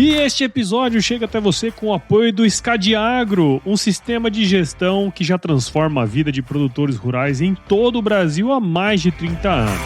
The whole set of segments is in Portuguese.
E este episódio chega até você com o apoio do Scadiagro, um sistema de gestão que já transforma a vida de produtores rurais em todo o Brasil há mais de 30 anos.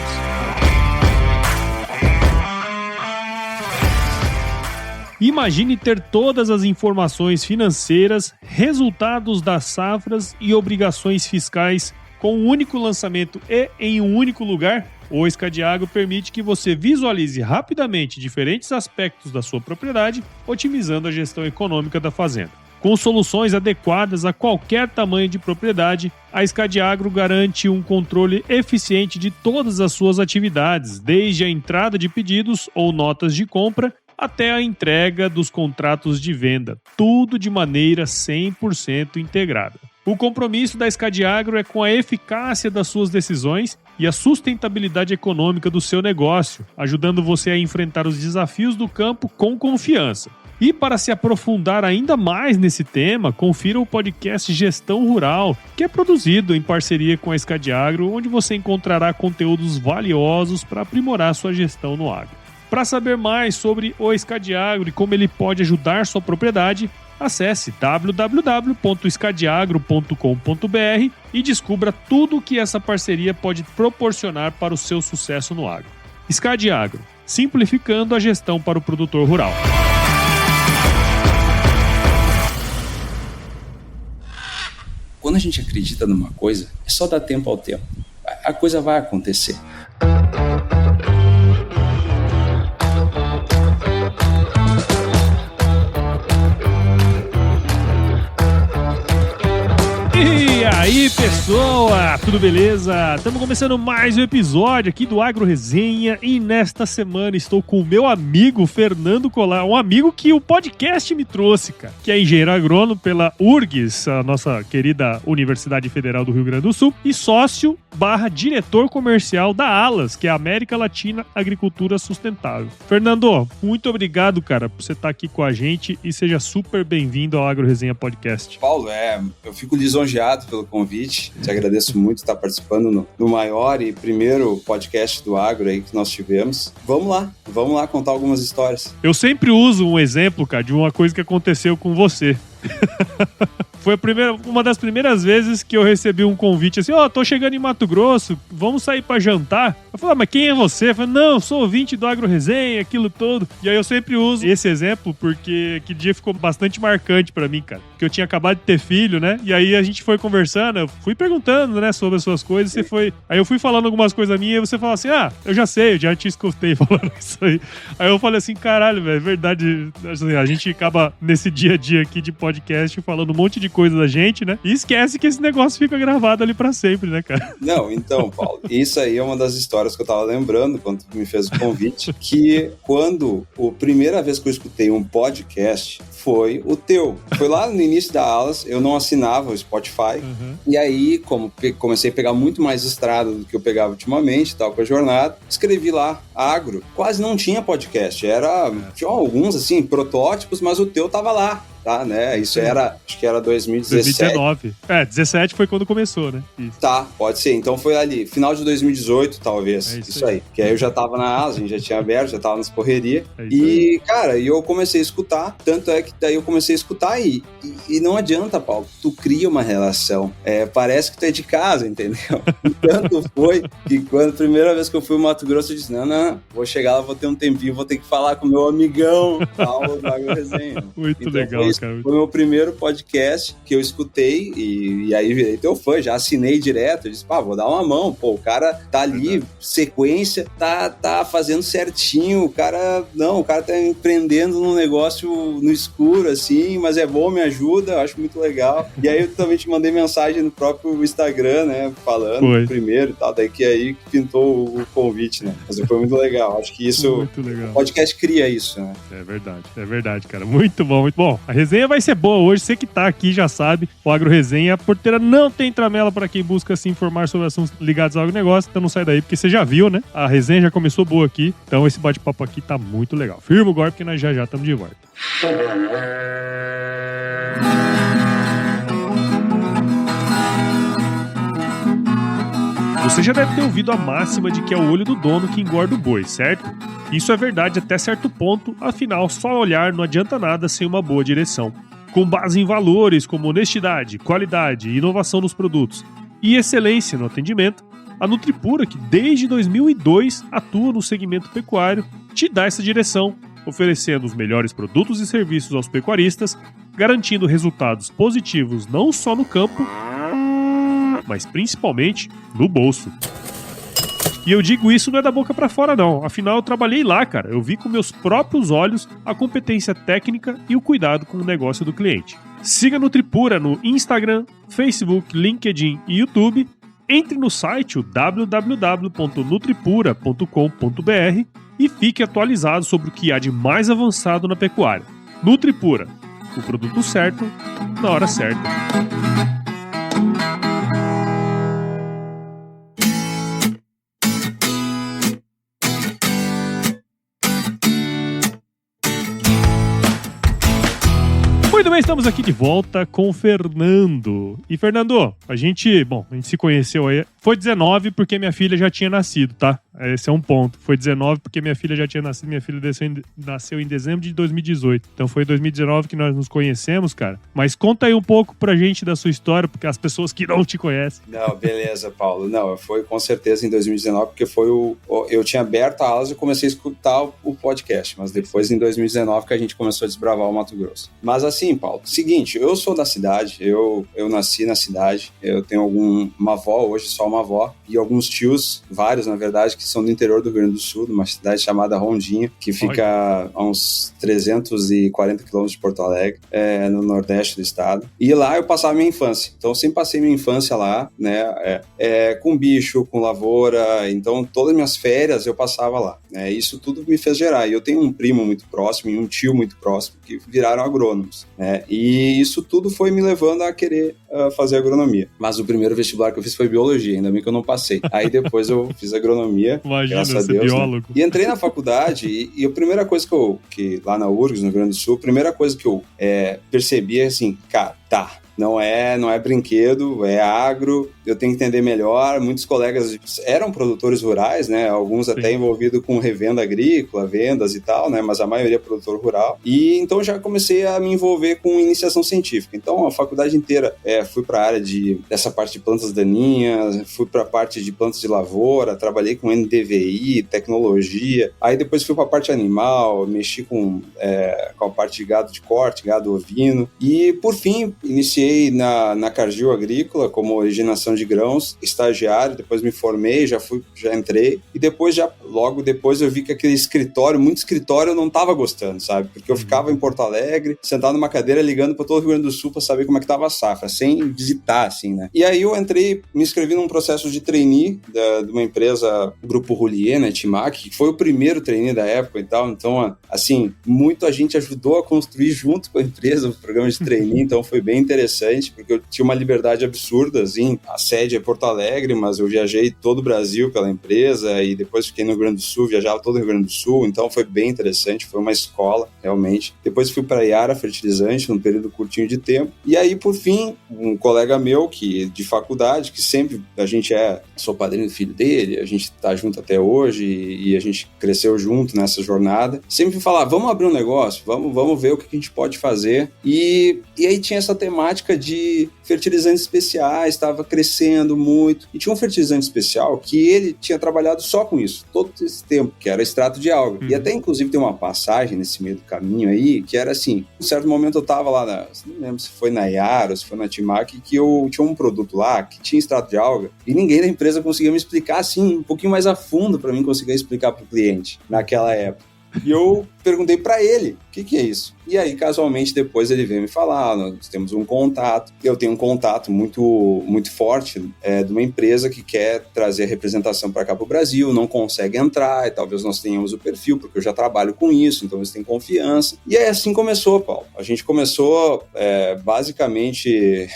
Imagine ter todas as informações financeiras, resultados das safras e obrigações fiscais com um único lançamento e em um único lugar. O Scadiagro permite que você visualize rapidamente diferentes aspectos da sua propriedade, otimizando a gestão econômica da fazenda. Com soluções adequadas a qualquer tamanho de propriedade, a Scadiagro garante um controle eficiente de todas as suas atividades, desde a entrada de pedidos ou notas de compra até a entrega dos contratos de venda, tudo de maneira 100% integrada. O compromisso da Scadiagro é com a eficácia das suas decisões e a sustentabilidade econômica do seu negócio, ajudando você a enfrentar os desafios do campo com confiança. E para se aprofundar ainda mais nesse tema, confira o podcast Gestão Rural, que é produzido em parceria com a Scadiagro, onde você encontrará conteúdos valiosos para aprimorar sua gestão no agro. Para saber mais sobre o Scadiagro e como ele pode ajudar sua propriedade, acesse www.scadiagro.com.br e descubra tudo o que essa parceria pode proporcionar para o seu sucesso no agro. Scadiagro, simplificando a gestão para o produtor rural. Quando a gente acredita numa coisa, é só dar tempo ao tempo. A coisa vai acontecer. E aí, pessoal, tudo beleza? Estamos começando mais um episódio aqui do Agro Resenha e nesta semana estou com o meu amigo Fernando Colar, um amigo que o podcast me trouxe, cara, que é engenheiro agrônomo pela URGS, a nossa querida Universidade Federal do Rio Grande do Sul, e sócio/diretor comercial da ALAS, que é a América Latina Agricultura Sustentável. Fernando, muito obrigado, cara, por você estar aqui com a gente e seja super bem-vindo ao Agro Resenha Podcast. Paulo, eu fico lisonjeado pelo convite, te agradeço muito estar participando no maior e primeiro podcast do agro aí que nós tivemos. Vamos lá contar algumas histórias. Eu sempre uso um exemplo, cara, de uma coisa que aconteceu com você. Foi uma das primeiras vezes que eu recebi um convite assim, tô chegando em Mato Grosso, vamos sair pra jantar? Eu falei, mas quem é você? Eu falei, não, eu sou ouvinte do Agro Resenha, aquilo todo. E aí eu sempre uso esse exemplo porque aquele dia ficou bastante marcante pra mim, cara. Porque eu tinha acabado de ter filho, né? E aí a gente foi conversando, eu fui perguntando, né, sobre as suas coisas, aí eu fui falando algumas coisas minhas e você falou assim, eu já sei, eu já te escutei falando isso aí. Aí eu falei assim, caralho, velho, é verdade, assim, a gente acaba nesse dia a dia aqui de podcast falando um monte de coisa da gente, né? E esquece que esse negócio fica gravado ali pra sempre, né, cara? Não, então, Paulo, isso aí é uma das histórias que eu tava lembrando quando tu me fez o convite, que quando a primeira vez que eu escutei um podcast foi o teu. Foi lá no início da ALAS, eu não assinava o Spotify, e aí, como comecei a pegar muito mais estrada do que eu pegava ultimamente, tal, com a jornada, escrevi lá, agro. Quase não tinha podcast, tinha alguns, assim, protótipos, mas o teu tava lá. Tá, né? Isso acho que era 2017. 2019. 17 foi quando começou, né? Isso. Tá, pode ser. Então foi ali, final de 2018, talvez. Isso aí. Que aí eu já tava na ALAS, a gente já tinha aberto, já tava nas correrias. E, cara, eu comecei a escutar, tanto é que daí eu comecei a escutar e não adianta, Paulo, tu cria uma relação. Parece que tu é de casa, entendeu? Tanto foi que quando a primeira vez que eu fui ao Mato Grosso, eu disse, não, vou chegar lá, vou ter um tempinho, vou ter que falar com o meu amigão, Paulo do Agro Resenha. Muito legal. Foi o meu primeiro podcast que eu escutei e aí virei teu fã, já assinei direto, eu disse, vou dar uma mão, o cara tá ali, sequência, tá fazendo certinho, o cara tá empreendendo num negócio no escuro, assim, mas é bom, me ajuda, eu acho muito legal. E aí eu também te mandei mensagem no próprio Instagram, né, falando primeiro e tal, daí que aí pintou o convite, né, mas foi muito legal, acho que isso, o podcast cria isso, né. É verdade, cara, muito bom, muito bom. A resenha vai ser boa hoje, você que tá aqui já sabe, o Agro Resenha, a porteira não tem tramela para quem busca se informar sobre assuntos ligados ao agronegócio, então não sai daí, porque você já viu, né? A resenha já começou boa aqui, então esse bate-papo aqui tá muito legal. Firma o golpe, porque nós já estamos de volta. Você já deve ter ouvido a máxima de que é o olho do dono que engorda o boi, certo? Isso é verdade até certo ponto, afinal, só olhar não adianta nada sem uma boa direção. Com base em valores como honestidade, qualidade, inovação nos produtos e excelência no atendimento, a Nutripura, que desde 2002 atua no segmento pecuário, te dá essa direção, oferecendo os melhores produtos e serviços aos pecuaristas, garantindo resultados positivos não só no campo, mas principalmente no bolso. E eu digo isso não é da boca pra fora não, afinal eu trabalhei lá, cara. Eu vi com meus próprios olhos a competência técnica e o cuidado com o negócio do cliente. Siga a Nutripura no Instagram, Facebook, LinkedIn e YouTube. Entre no site www.nutripura.com.br e fique atualizado sobre o que há de mais avançado na pecuária. Nutripura, o produto certo, na hora certa. Muito bem, estamos aqui de volta com o Fernando. E Fernando, a gente se conheceu aí. Foi 19 porque minha filha já tinha nascido, tá? Esse é um ponto. Foi 19 porque minha filha já tinha nascido. Minha filha nasceu em dezembro de 2018. Então foi em 2019 que nós nos conhecemos, cara. Mas conta aí um pouco pra gente da sua história, porque as pessoas que não te conhecem. Não, beleza, Paulo. Não, foi com certeza em 2019, porque foi eu tinha aberto a alas e comecei a escutar o podcast. Mas depois, em 2019, que a gente começou a desbravar o Mato Grosso. Mas assim, Paulo, seguinte, eu sou da cidade, eu nasci na cidade, eu tenho uma avó, hoje só uma avó, e alguns tios, vários na verdade, que são do interior do Rio Grande do Sul, de uma cidade chamada Rondinha, que fica a uns 340 quilômetros de Porto Alegre, no nordeste do estado. E lá eu passava minha infância, então eu sempre passei minha infância lá, né, com bicho, com lavoura, então todas as minhas férias eu passava lá. Isso tudo me fez gerar, e eu tenho um primo muito próximo e um tio muito próximo que viraram agrônomos, né, e isso tudo foi me levando a querer fazer agronomia. Mas o primeiro vestibular que eu fiz foi biologia, ainda bem que eu não passei. Aí depois eu fiz agronomia, imagina, graças a Deus, biólogo. né? E entrei na faculdade e a primeira coisa que lá na URGS, no Rio Grande do Sul, a primeira coisa que eu percebi é assim, cara, não é brinquedo, é agro, eu tenho que entender melhor. Muitos colegas eram produtores rurais, né? Alguns até envolvidos com revenda agrícola, vendas e tal, né? Mas a maioria é produtor rural. E então já comecei a me envolver com iniciação científica. Então a faculdade inteira fui para a área dessa parte de plantas daninhas, fui para a parte de plantas de lavoura, trabalhei com NDVI, tecnologia. Aí depois fui para a parte animal, mexi com a parte de gado de corte, gado ovino. E por fim, iniciei na Cargill Agrícola como originação de grãos, estagiário, depois me formei, já entrei, e logo depois eu vi que muito escritório eu não estava gostando, sabe? Porque eu ficava em Porto Alegre, sentado numa cadeira, ligando para todo o Rio Grande do Sul para saber como é que estava a safra, sem visitar, assim, né? E aí eu entrei, me inscrevi num processo de trainee de uma empresa, Grupo Roulier, né, Timac, que foi o primeiro trainee da época e tal, então, assim, muito a gente ajudou a construir junto com a empresa o programa de trainee, então foi bem interessante, porque eu tinha uma liberdade absurda, assim, a sede é Porto Alegre, mas eu viajei todo o Brasil pela empresa e depois fiquei no Rio Grande do Sul, viajava todo o Rio Grande do Sul, então foi bem interessante, foi uma escola, realmente. Depois fui para a Yara Fertilizante, num período curtinho de tempo, e aí, por fim, um colega meu de faculdade, que sempre sou padrinho do filho dele, a gente tá junto até hoje e a gente cresceu junto nessa jornada, sempre falava, vamos abrir um negócio, vamos ver o que a gente pode fazer, e aí tinha essa temática de fertilizantes especiais, estava crescendo muito, e tinha um fertilizante especial que ele tinha trabalhado só com isso, todo esse tempo, que era extrato de alga. E até, inclusive, tem uma passagem nesse meio do caminho aí, que era assim, em um certo momento eu estava lá, não lembro se foi na Yara ou se foi na Timac, que eu tinha um produto lá que tinha extrato de alga, e ninguém da empresa conseguia me explicar, assim, um pouquinho mais a fundo para mim conseguir explicar para o cliente, naquela época. E eu perguntei para ele, o que é isso? E aí, casualmente, depois ele veio me falar, nós temos um contato, eu tenho um contato muito, muito forte de uma empresa que quer trazer a representação para cá para o Brasil, não consegue entrar, e talvez nós tenhamos o perfil, porque eu já trabalho com isso, então eles têm confiança. E aí assim começou, Paulo. A gente começou basicamente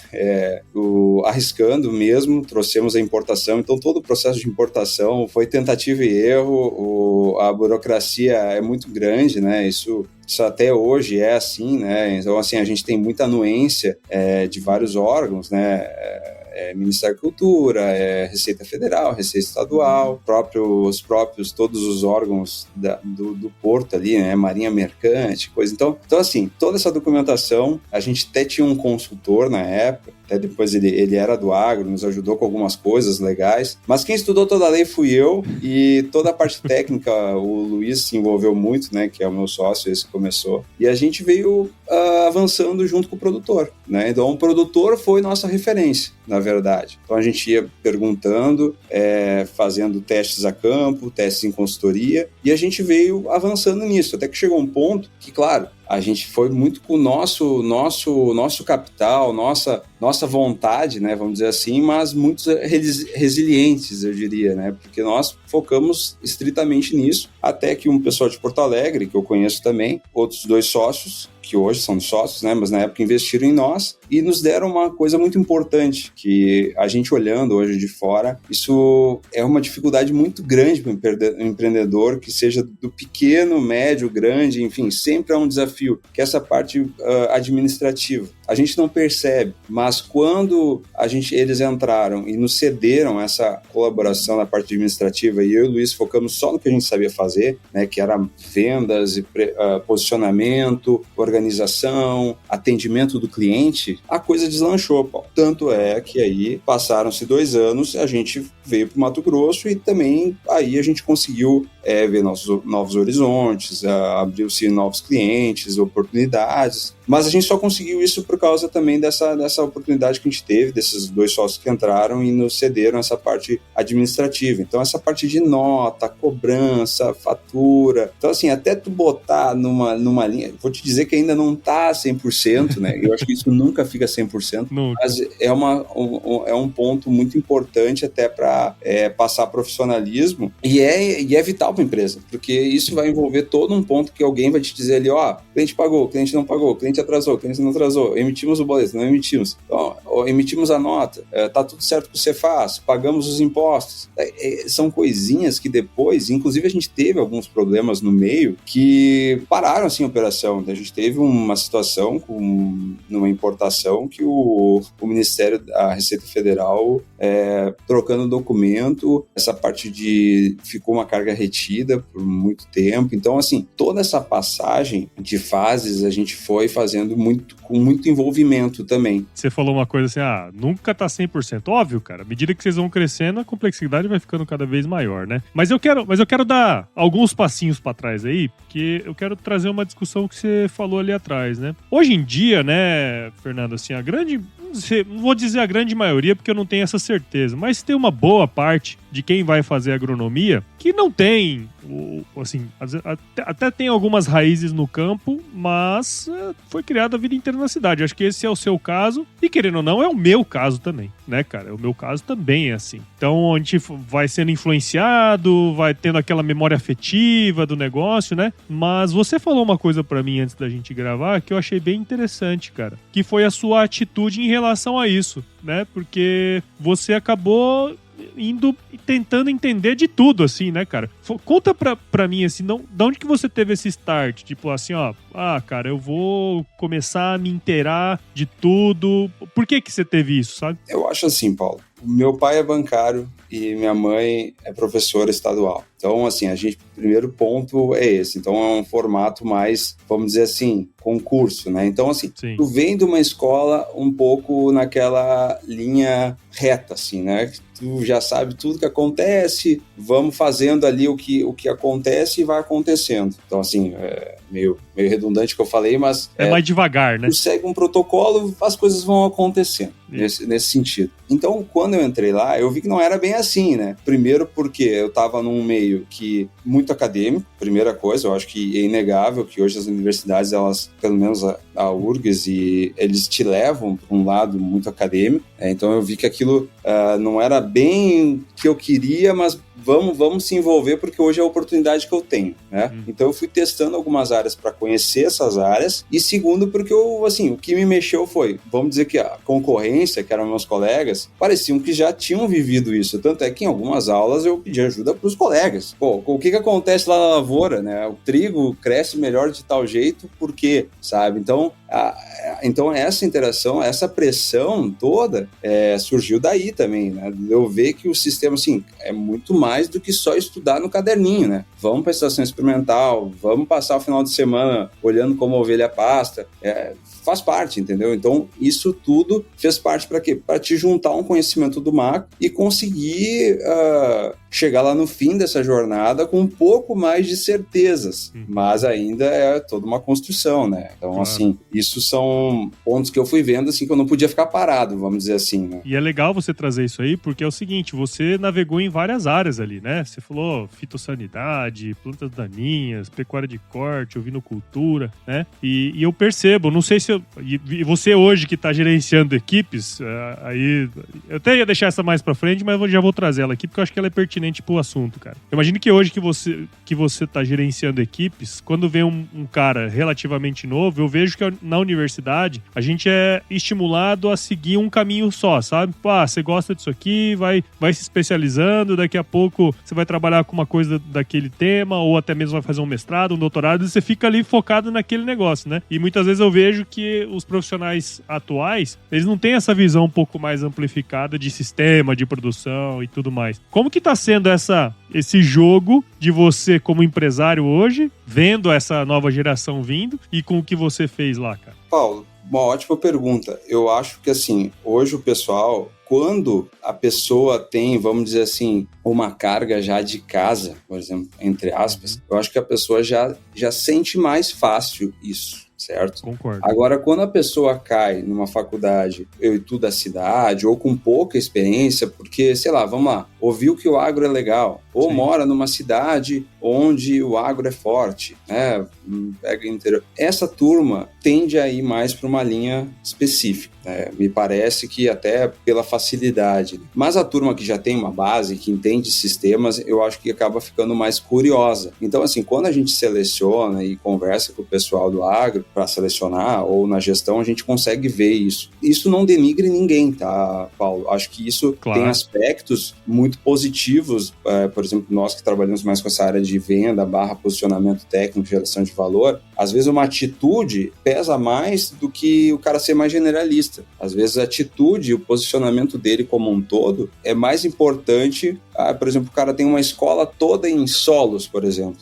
arriscando mesmo, trouxemos a importação, então todo o processo de importação foi tentativa e erro, a burocracia é muito grande, né? Isso até hoje é assim, né? Então, assim, a gente tem muita anuência de vários órgãos, né? Ministério da Cultura, Receita Federal, Receita Estadual, todos os órgãos do porto ali, né, Marinha Mercante, coisa. Então, assim, toda essa documentação, a gente até tinha um consultor na época, até depois ele era do agro, nos ajudou com algumas coisas legais, mas quem estudou toda a lei fui eu, e toda a parte técnica o Luiz se envolveu muito, né, que é o meu sócio, esse que começou, e a gente veio avançando junto com o produtor, né, então o produtor foi nossa referência, na verdade. Então a gente ia perguntando, fazendo testes a campo, testes em consultoria, e a gente veio avançando nisso, até que chegou um ponto que, claro, a gente foi muito com o nosso capital, nossa vontade, né, vamos dizer assim, mas muito resilientes, eu diria, né, porque nós focamos estritamente nisso, até que um pessoal de Porto Alegre, que eu conheço também, outros 2 sócios, que hoje são sócios, né, mas na época investiram em nós e nos deram uma coisa muito importante, que a gente olhando hoje de fora, isso é uma dificuldade muito grande para um empreendedor, que seja do pequeno, médio, grande, enfim, sempre é um desafio, que é essa parte administrativa. A gente não percebe, mas quando eles entraram e nos cederam essa colaboração na parte administrativa, e eu e o Luiz focamos só no que a gente sabia fazer, né, que era vendas, e posicionamento, organização, atendimento do cliente, a coisa deslanchou, Paulo. Tanto é que aí passaram-se 2 anos, a gente veio para o Mato Grosso e também aí a gente conseguiu ver novos horizontes, abriu-se novos clientes, oportunidades, mas a gente só conseguiu isso por causa também dessa oportunidade que a gente teve, desses 2 sócios que entraram e nos cederam essa parte administrativa. Então, essa parte de nota, cobrança, fatura. Então, assim, até tu botar numa linha, vou te dizer que ainda não tá 100%, né? Eu acho que isso nunca fica 100%, mas é um ponto muito importante até para passar profissionalismo e é vital para a empresa, porque isso vai envolver todo um ponto que alguém vai te dizer ali, cliente pagou, cliente não pagou, cliente atrasou, cliente não atrasou, emitimos o boleto, não emitimos, então, emitimos a nota, tá tudo certo com o Cefaz, pagamos os impostos, são coisinhas que depois, inclusive a gente teve alguns problemas no meio que pararam assim a operação, a gente teve uma situação numa importação que o Ministério da Receita Federal trocando documento, essa parte ficou uma carga retida por muito tempo, então assim, toda essa passagem de fases a gente foi fazendo com muito envolvimento também. Você falou uma coisa assim, nunca tá 100%. Óbvio, cara, à medida que vocês vão crescendo, a complexidade vai ficando cada vez maior, né? Mas eu quero dar alguns passinhos pra trás aí, porque eu quero trazer uma discussão que você falou ali atrás, né? Hoje em dia, né, Fernando, assim, não vou dizer a grande maioria, porque eu não tenho essa certeza, mas tem uma boa parte de quem vai fazer agronomia que não tem, assim, até tem algumas raízes no campo, mas foi criada a vida inteira na cidade. Acho que esse é o seu caso, e querendo ou não, é o meu caso também, né, cara? O meu caso também é assim. Então, a gente vai sendo influenciado, vai tendo aquela memória afetiva do negócio, né? Mas você falou uma coisa pra mim antes da gente gravar que eu achei bem interessante, cara, que foi a sua atitude em relação a isso, né? Porque você acabou indo e tentando entender de tudo, assim, né, cara? Conta pra mim, assim, de onde que você teve esse start? Tipo, assim, cara, eu vou começar a me inteirar de tudo. Por que você teve isso, sabe? Eu acho assim, Paulo. Meu pai é bancário e minha mãe é professora estadual. Então, assim, o primeiro ponto é esse. Então, é um formato mais, vamos dizer assim, concurso, né? Então, assim, sim, tu vem de uma escola um pouco naquela linha reta, assim, né? Tu já sabe tudo que acontece, vamos fazendo ali o que acontece e vai acontecendo. Então, assim, meio redundante o que eu falei, mas... É mais devagar, né? Tu segue um protocolo, as coisas vão acontecendo nesse sentido. Então, quando eu entrei lá, eu vi que não era bem assim, né? Primeiro porque eu estava num meio que muito acadêmico, primeira coisa, eu acho que é inegável que hoje as universidades, elas, pelo menos a URGS, eles te levam para um lado muito acadêmico, então eu vi que aquilo não era bem o que eu queria, mas vamos se envolver porque hoje é a oportunidade que eu tenho, né? Então eu fui testando algumas áreas para conhecer essas áreas, e segundo porque o que me mexeu foi, vamos dizer que a concorrência, que eram meus colegas, pareciam que já tinham vivido isso, tanto é que em algumas aulas eu pedi ajuda para os colegas. Pô, o que acontece lá na lavoura, né? O trigo cresce melhor de tal jeito, por quê? Sabe? Então, Então essa interação, essa pressão toda surgiu daí também, né? Eu ver que o sistema, assim, é muito mais do que só estudar no caderninho, né? Vamos para a estação experimental, vamos passar o final de semana olhando como a ovelha pasta, faz parte, entendeu? Então isso tudo fez parte para quê? Para te juntar um conhecimento do macro e conseguir chegar lá no fim dessa jornada com um pouco mais de certezas, mas ainda é toda uma construção, né? Então, assim, isso são pontos que eu fui vendo, assim, que eu não podia ficar parado, vamos dizer assim, né? E é legal você trazer isso aí, porque é o seguinte, você navegou em várias áreas ali, né? Você falou fitossanidade, plantas daninhas, pecuária de corte, ovinocultura, né? E eu percebo, não sei se e você hoje que está gerenciando equipes, aí eu até ia deixar essa mais pra frente, mas eu já vou trazer ela aqui, porque eu acho que ela é pertinente pro assunto, cara. Eu imagino que hoje que você tá gerenciando equipes, quando vem um cara relativamente novo, eu vejo que na universidade a gente é estimulado a seguir um caminho só, sabe? Você gosta disso aqui, vai se especializando, daqui a pouco você vai trabalhar com uma coisa daquele tema, ou até mesmo vai fazer um mestrado, um doutorado, e você fica ali focado naquele negócio, né? E muitas vezes eu vejo que os profissionais atuais, eles não têm essa visão um pouco mais amplificada de sistema, de produção e tudo mais. Como que tá sendo esse jogo de você como empresário hoje, vendo essa nova geração vindo e com o que você fez lá, cara? Paulo, uma ótima pergunta. Eu acho que, assim, hoje o pessoal, quando a pessoa tem, vamos dizer assim, uma carga já de casa, por exemplo, entre aspas, eu acho que a pessoa já sente mais fácil isso. Certo? Concordo. Agora, quando a pessoa cai numa faculdade, eu estudo da cidade, ou com pouca experiência, porque, sei lá, vamos lá, ouviu que o agro é legal, ou Sim. mora numa cidade onde o agro é forte, né? Pega o interior. Essa turma tende a ir mais para uma linha específica, né? Me parece que até pela facilidade. Mas a turma que já tem uma base, que entende sistemas, eu acho que acaba ficando mais curiosa. Então, assim, quando a gente seleciona e conversa com o pessoal do agro para selecionar, ou na gestão, a gente consegue ver isso. Isso não denigre ninguém, tá, Paulo? Acho que isso tem aspectos muito positivos, por exemplo, nós que trabalhamos mais com essa área de venda, posicionamento técnico, geração de valor, às vezes uma atitude pesa mais do que o cara ser mais generalista. Às vezes a atitude e o posicionamento dele como um todo é mais importante. Por exemplo, o cara tem uma escola toda em solos, por exemplo.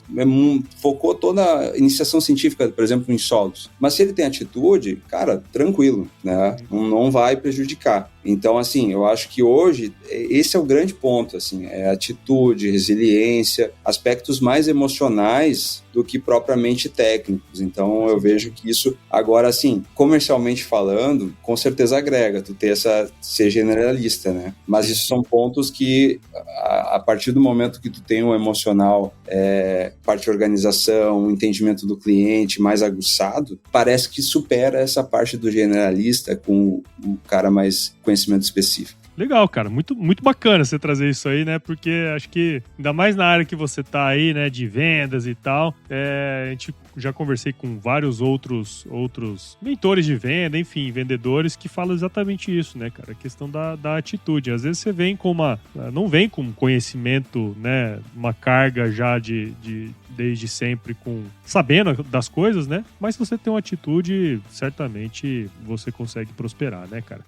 Focou toda a iniciação científica, por exemplo, em solos. Mas se ele tem atitude, cara, tranquilo, né? Não vai prejudicar. Então, assim, eu acho que hoje esse é o grande ponto, assim, é atitude, resiliência, aspectos mais emocionais do que propriamente técnicos. Então, eu vejo que isso, agora, assim, comercialmente falando, com certeza agrega, tu ter ser generalista, né? Mas isso são pontos que, a partir do momento que tu tem um emocional, parte de organização, um entendimento do cliente mais aguçado, parece que supera essa parte do generalista com um cara mais conhecimento específico. Legal, cara. Muito, muito bacana você trazer isso aí, né? Porque acho que, ainda mais na área que você tá aí, né? De vendas e tal, a gente já conversei com vários outros mentores de venda, enfim, vendedores que falam exatamente isso, né, cara? A questão da atitude. Às vezes você vem não vem com conhecimento, né? Uma carga já desde sempre sabendo das coisas, né? Mas se você tem uma atitude, certamente você consegue prosperar, né, cara?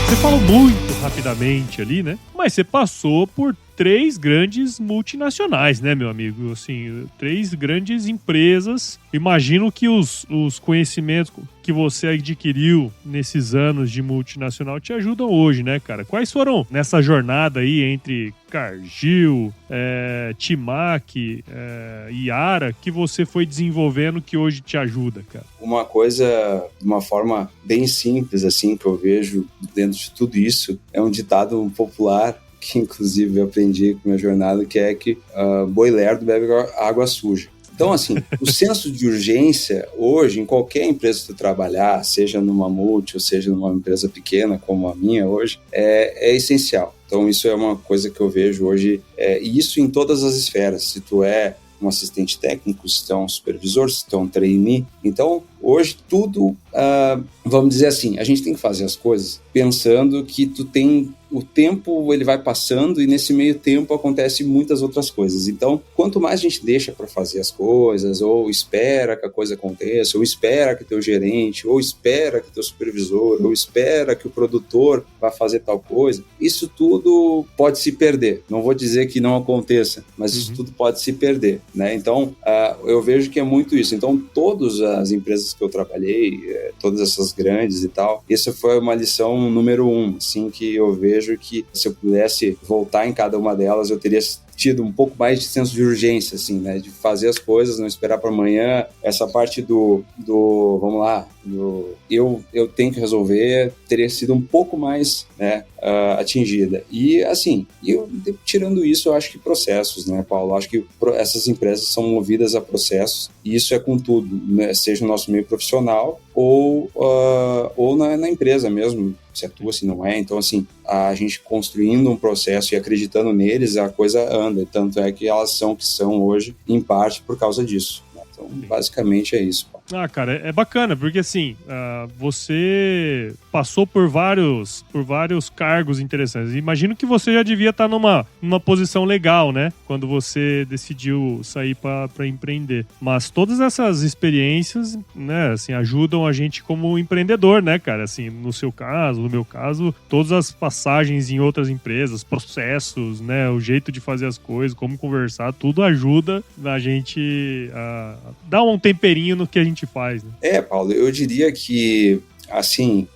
Você falou muito rapidamente ali, né? Mas você passou por 3 grandes multinacionais, né, meu amigo? Assim, 3 grandes empresas. Imagino que os conhecimentos que você adquiriu nesses anos de multinacional te ajudam hoje, né, cara? Quais foram nessa jornada aí entre Cargill, Timac, Yara, que você foi desenvolvendo que hoje te ajuda, cara? Uma coisa, de uma forma bem simples, assim, que eu vejo dentro de tudo isso, é um ditado popular que inclusive eu aprendi com a minha jornada, que é que boi lerdo bebe água suja. Então, assim, o senso de urgência hoje, em qualquer empresa que tu trabalhar, seja numa multi ou seja numa empresa pequena como a minha hoje, é essencial. Então, isso é uma coisa que eu vejo hoje, e isso em todas as esferas. Se tu é um assistente técnico, se tu é um supervisor, se tu é um trainee. Então, hoje tudo, vamos dizer assim, a gente tem que fazer as coisas pensando que tu tem o tempo ele vai passando e nesse meio tempo acontece muitas outras coisas. Então, quanto mais a gente deixa para fazer as coisas, ou espera que a coisa aconteça, ou espera que teu gerente, ou espera que teu supervisor, ou espera que o produtor vá fazer tal coisa, isso tudo pode se perder. Não vou dizer que não aconteça, mas isso tudo pode se perder, né? Então, eu vejo que é muito isso. Então, todas as empresas que eu trabalhei, todas essas grandes e tal, essa foi uma lição número 1, assim, que eu vejo que se eu pudesse voltar em cada uma delas, eu teria tido um pouco mais de senso de urgência, assim, né? De fazer as coisas, não esperar para amanhã. Essa parte vamos lá, eu tenho que resolver, teria sido um pouco mais, né, atingida. E, assim, tirando isso, eu acho que processos, né, Paulo? Eu acho que essas empresas são movidas a processos, e isso é com tudo, né? Seja no nosso meio profissional ou na empresa mesmo, se atua, se não é. Então, assim, a gente construindo um processo e acreditando neles, a coisa anda. Tanto é que elas são o que são hoje, em parte por causa disso. Então, basicamente é isso. Cara, é bacana, porque assim, você passou por vários cargos interessantes. Imagino que você já devia estar numa posição legal, né? Quando você decidiu sair para empreender. Mas todas essas experiências, né, assim, ajudam a gente como empreendedor, né, cara? Assim, no seu caso, no meu caso, todas as passagens em outras empresas, processos, né, o jeito de fazer as coisas, como conversar, tudo ajuda a gente a dar um temperinho no que a gente faz, né? Paulo, eu diria que, assim,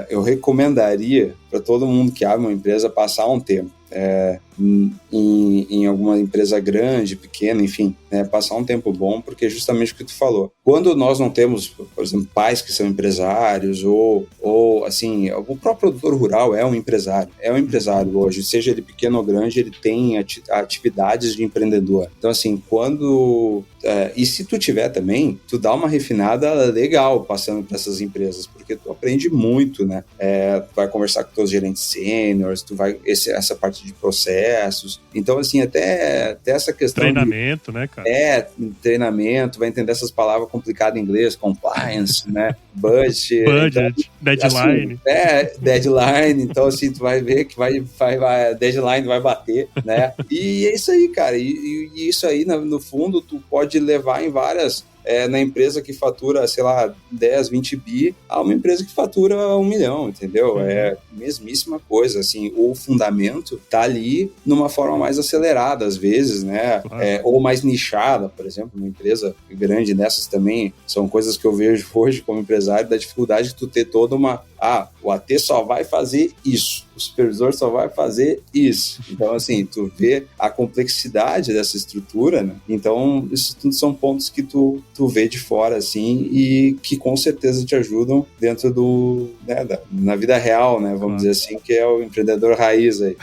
eu recomendaria para todo mundo que abre uma empresa passar um tempo em alguma empresa grande, pequena, enfim, né, passar um tempo bom, porque é justamente o que tu falou. Quando nós não temos, por exemplo, pais que são empresários ou assim, o próprio produtor rural é um empresário hoje, seja ele pequeno ou grande, ele tem atividades de empreendedor. Então, assim, e se tu tiver também, tu dá uma refinada legal passando por essas empresas, porque tu aprende muito, né? Tu vai conversar com teus gerentes sêniores, essa parte de processos. Então, assim, até essa questão treinamento, né, cara? Treinamento, vai entender essas palavras complicadas em inglês, compliance, né? Budget, então, deadline. Assim, deadline. Então, assim, tu vai ver que deadline vai bater, né? E é isso aí, cara. E isso aí, no fundo, tu pode levar em várias... na empresa que fatura, sei lá, 10, 20 bi, a uma empresa que fatura 1 milhão, entendeu? É a mesmíssima coisa, assim, o fundamento tá ali numa forma mais acelerada, às vezes, né? Claro. Ou mais nichada, por exemplo, uma empresa grande dessas também, são coisas que eu vejo hoje como empresário, da dificuldade de tu ter toda uma... o AT só vai fazer isso, o supervisor só vai fazer isso. Então, assim, tu vê a complexidade dessa estrutura, né? Então, isso tudo são pontos que tu vê de fora, assim, e que com certeza te ajudam dentro na vida real, né? Vamos dizer assim, que é o empreendedor raiz aí.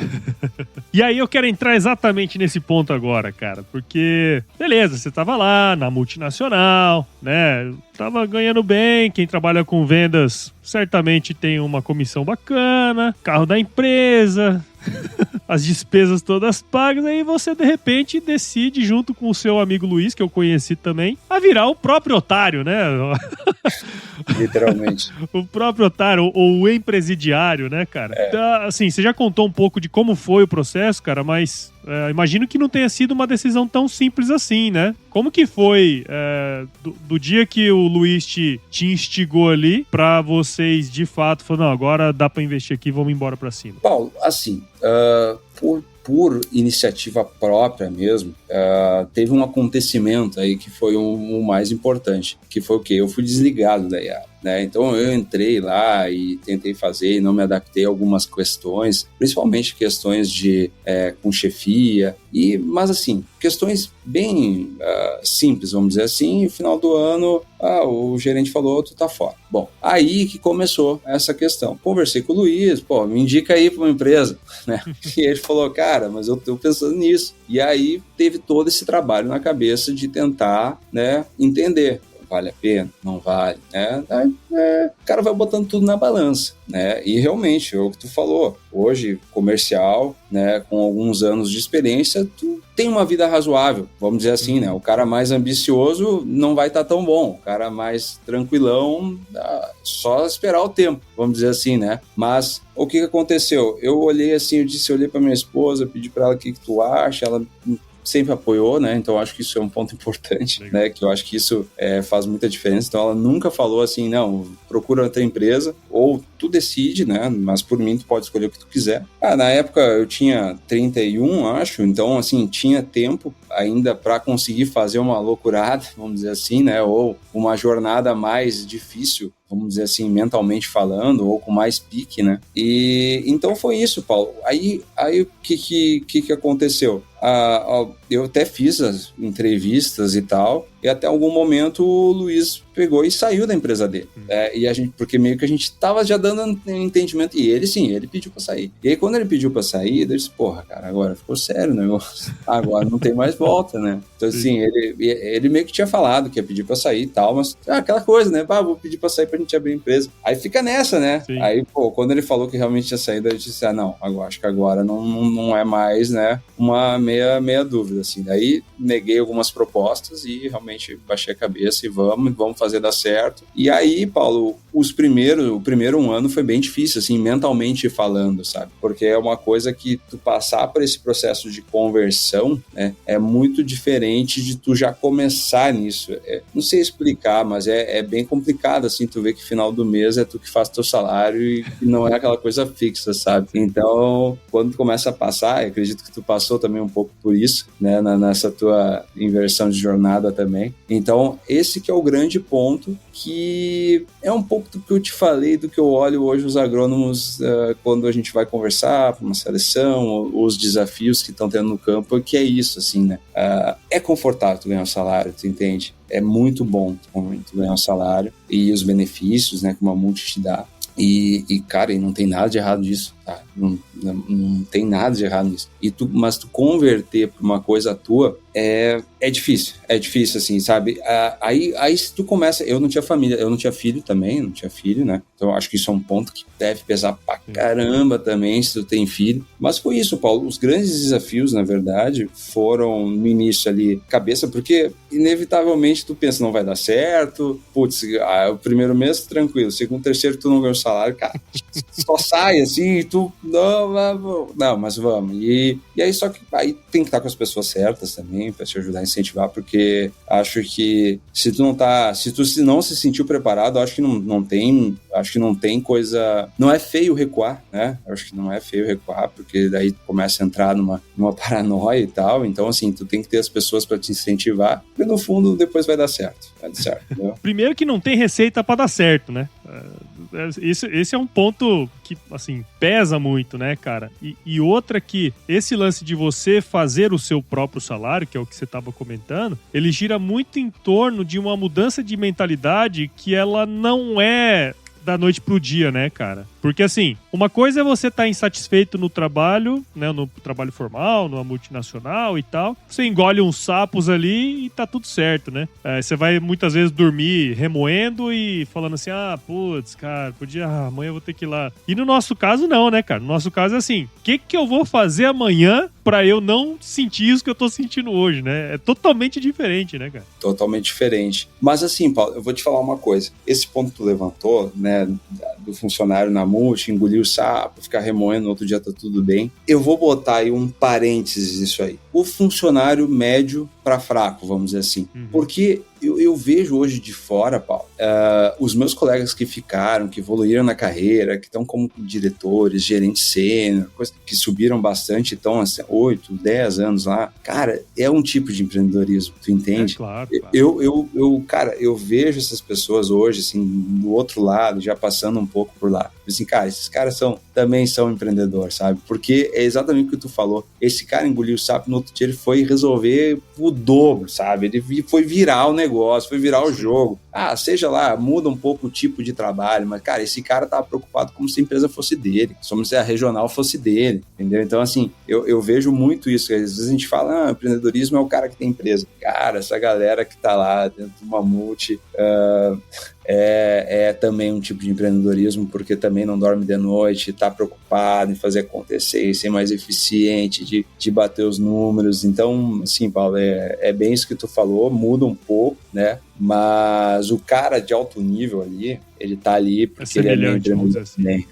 E aí eu quero entrar exatamente nesse ponto agora, cara, porque, beleza, você tava lá na multinacional, né? Tava ganhando bem, quem trabalha com vendas certamente tem uma comissão bacana, carro da empresa, as despesas todas pagas, aí você de repente decide, junto com o seu amigo Luiz, que eu conheci também, a virar o próprio otário, né? Literalmente. O próprio otário, ou o empresidiário, né, cara? Então, assim, você já contou um pouco de como foi o processo, cara, mas imagino que não tenha sido uma decisão tão simples assim, né? Como que foi do dia que o Luiz te instigou ali pra vocês, de fato, falar, não, agora dá pra investir aqui, vamos embora pra cima? Paulo, assim, por iniciativa própria mesmo, teve um acontecimento aí que foi o mais importante, que foi o quê? Eu fui desligado da Yara, né? Então eu entrei lá e tentei fazer e não me adaptei a algumas questões, principalmente questões com chefia, mas assim, questões bem simples, vamos dizer assim, e no final do ano o gerente falou, tu tá fora. Bom, aí que começou essa questão. Conversei com o Luiz, me indica aí para uma empresa, né? E ele falou, cara, mas eu tô pensando nisso. E aí teve todo esse trabalho na cabeça de tentar, né, entender. vale a pena? Não vale, né? O cara vai botando tudo na balança, né? E realmente, é o que tu falou, hoje, comercial, né, com alguns anos de experiência, tu tem uma vida razoável, vamos dizer assim, né? O cara mais ambicioso não vai estar tão bom, o cara mais tranquilão, só esperar o tempo, vamos dizer assim, né? Mas o que aconteceu? Eu olhei assim, eu olhei para minha esposa, pedi para ela o que tu acha, ela sempre apoiou, né? Então acho que isso é um ponto importante, né? Que eu acho que isso faz muita diferença. Então ela nunca falou assim, não, procura outra empresa, ou tu decide, né? Mas por mim tu pode escolher o que tu quiser. Na época eu tinha 31, acho, então assim, tinha tempo ainda para conseguir fazer uma loucurada, vamos dizer assim, né? Ou uma jornada mais difícil, vamos dizer assim, mentalmente falando, ou com mais pique, né? E então foi isso, Paulo. Aí o que aconteceu? Eu até fiz as entrevistas e tal, e até algum momento o Luiz pegou e saiu da empresa dele. E a gente, porque meio que a gente tava já dando entendimento, e ele pediu pra sair. E aí quando ele pediu pra sair, eu disse, porra, cara, agora ficou sério o negócio. Agora não tem mais volta, né? Então assim, ele meio que tinha falado que ia pedir pra sair e tal, mas aquela coisa, né? Vou pedir pra sair pra gente abrir a empresa. Aí fica nessa, né? Sim. Aí, quando ele falou que realmente tinha saído, eu disse, não, acho que agora não é mais, né, uma meia dúvida, assim. Daí neguei algumas propostas e realmente baixei a cabeça e vamos fazer dar certo. E aí, Paulo, o primeiro um ano foi bem difícil, assim, mentalmente falando, sabe? Porque é uma coisa que tu passar por esse processo de conversão, né, é muito diferente de tu já começar nisso. Não sei explicar, mas é bem complicado, assim, tu vê que final do mês é tu que faz teu salário e não é aquela coisa fixa, sabe? Então, quando tu começa a passar, eu acredito que tu passou também um pouco por isso, né, nessa tua inversão de jornada também. Então, esse que é o grande ponto, que é um pouco do que eu te falei, do que eu olho hoje os agrônomos quando a gente vai conversar para uma seleção, os desafios que estão tendo no campo, que é isso, assim, né? É confortável tu ganhar um salário, tu entende? É muito bom tu ganhar um salário e os benefícios, né, que uma multi te dá. E cara, não tem nada de errado disso, tá? Não tem nada de errado nisso. Mas tu converter para uma coisa tua é difícil, assim, sabe? Aí se tu começa... Eu não tinha família, eu não tinha filho também, né? Então eu acho que isso é um ponto que deve pesar pra caramba também, se tu tem filho. Mas foi isso, Paulo. Os grandes desafios, na verdade, foram no início ali, cabeça, porque inevitavelmente tu pensa, não vai dar certo, putz, o primeiro mês tranquilo, segundo, terceiro tu não ganha o salário, cara, só sai assim, e tu, não, mas vamos. E aí só que aí tem que estar com as pessoas certas também, pra te ajudar a incentivar, porque acho que se tu não se sentiu preparado, acho que não tem coisa, não é feio recuar, né? Acho que não é feio recuar, porque daí tu começa a entrar numa paranoia e tal, então assim, tu tem que ter as pessoas para te incentivar, e no fundo depois vai dar certo, entendeu? Primeiro que não tem receita para dar certo, né? Esse é um ponto que, assim, pesa muito, né, cara? E outra que esse lance de você fazer o seu próprio salário, que é o que você estava comentando, ele gira muito em torno de uma mudança de mentalidade que ela não é da noite pro dia, né, cara? Porque, assim, uma coisa é você estar insatisfeito no trabalho, né, no trabalho formal, numa multinacional e tal. Você engole uns sapos ali e tá tudo certo, né? Você vai muitas vezes dormir remoendo e falando assim, putz, cara, amanhã eu vou ter que ir lá. E no nosso caso, não, né, cara? No nosso caso é assim, o que eu vou fazer amanhã pra eu não sentir isso que eu tô sentindo hoje, né? É totalmente diferente, né, cara? Totalmente diferente. Mas assim, Paulo, eu vou te falar uma coisa. Esse ponto que tu levantou, né, do funcionário na multi, engolir o sapo, ficar remoendo, no outro dia tá tudo bem. Eu vou botar aí um parênteses nisso aí. O funcionário médio para fraco, vamos dizer assim. Porque eu vejo hoje de fora, Paulo, os meus colegas que ficaram, que evoluíram na carreira, que estão como diretores, gerentes sênior, que subiram bastante, estão assim, 8, 10 anos lá. Cara, é um tipo de empreendedorismo, tu entende? Claro. Cara, eu vejo essas pessoas hoje, assim, do outro lado, já passando um pouco por lá. Assim, cara, esses caras também são empreendedores, sabe? Porque é exatamente o que tu falou. Esse cara engoliu o sapo, no outro dia ele foi resolver o dobro, sabe? Ele foi virar o negócio, foi virar o jogo. seja lá, muda um pouco o tipo de trabalho, mas, cara, esse cara tá preocupado como se a empresa fosse dele, como se a regional fosse dele, entendeu? Então, assim, eu vejo muito isso. Às vezes a gente fala, empreendedorismo é o cara que tem empresa. Cara, essa galera que tá lá dentro de uma multi... É também um tipo de empreendedorismo, porque também não dorme de noite, está preocupado em fazer acontecer, ser mais eficiente, de bater os números. Então, assim, Paulo, é bem isso que tu falou, muda um pouco, né? Mas o cara de alto nível ali, ele tá ali porque ele é meio empreendedor também.